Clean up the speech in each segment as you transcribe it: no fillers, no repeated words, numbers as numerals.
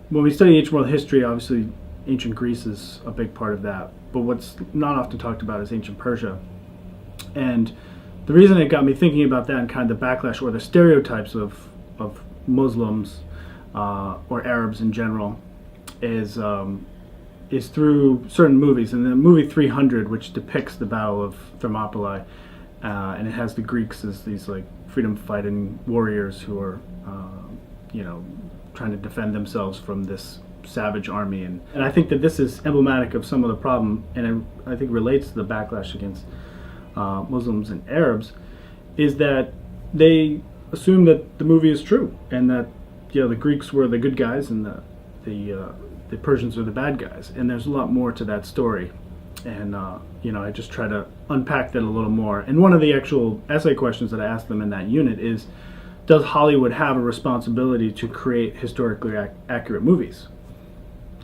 when we study ancient world history, obviously ancient Greece is a big part of that. But what's not often talked about is ancient Persia. And the reason it got me thinking about that and kind of the backlash or the stereotypes of Muslims or Arabs in general is through certain movies. And the movie 300, which depicts the Battle of Thermopylae, and it has the Greeks as these like freedom fighting warriors who are, trying to defend themselves from this savage army. And I think that this is emblematic of some of the problem, and I think relates to the backlash against Muslims and Arabs, is that they assume that the movie is true and that the Greeks were the good guys and the Persians are the bad guys. And there's a lot more to that story. And I just try to unpack that a little more. And one of the actual essay questions that I asked them in that unit is, does Hollywood have a responsibility to create historically accurate movies?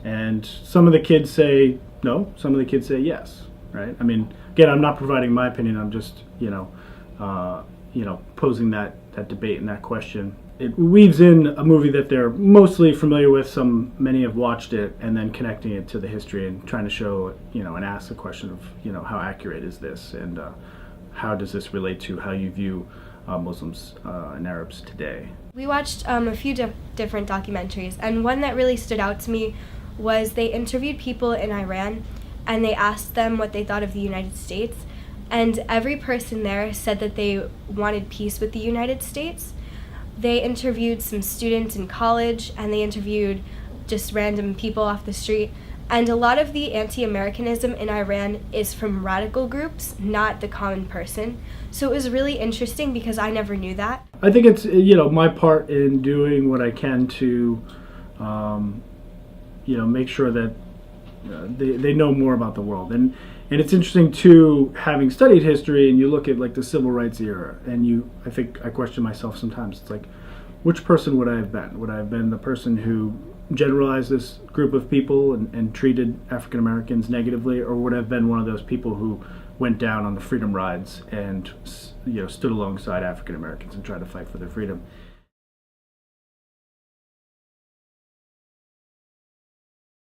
And some of the kids say no, some of the kids say yes, right? I mean, again, I'm not providing my opinion, I'm just, posing that debate and that question. It weaves in a movie that they're mostly familiar with, many have watched it, and then connecting it to the history and trying to show, and ask the question of, how accurate is this, and how does this relate to how you view Muslims and Arabs today. We watched a few different documentaries, and one that really stood out to me was they interviewed people in Iran, and they asked them what they thought of the United States, and every person there said that they wanted peace with the United States. They interviewed some students in college, and they interviewed just random people off the street. And a lot of the anti-Americanism in Iran is from radical groups, not the common person. So it was really interesting because I never knew that. I think it's, my part in doing what I can to, make sure that they know more about the world. And it's interesting too, having studied history, and you look at like the civil rights era, and I think I question myself sometimes. It's like, which person would I have been? Would I have been the person who generalized this group of people and treated African Americans negatively, or would I have been one of those people who went down on the freedom rides and stood alongside African Americans and tried to fight for their freedom?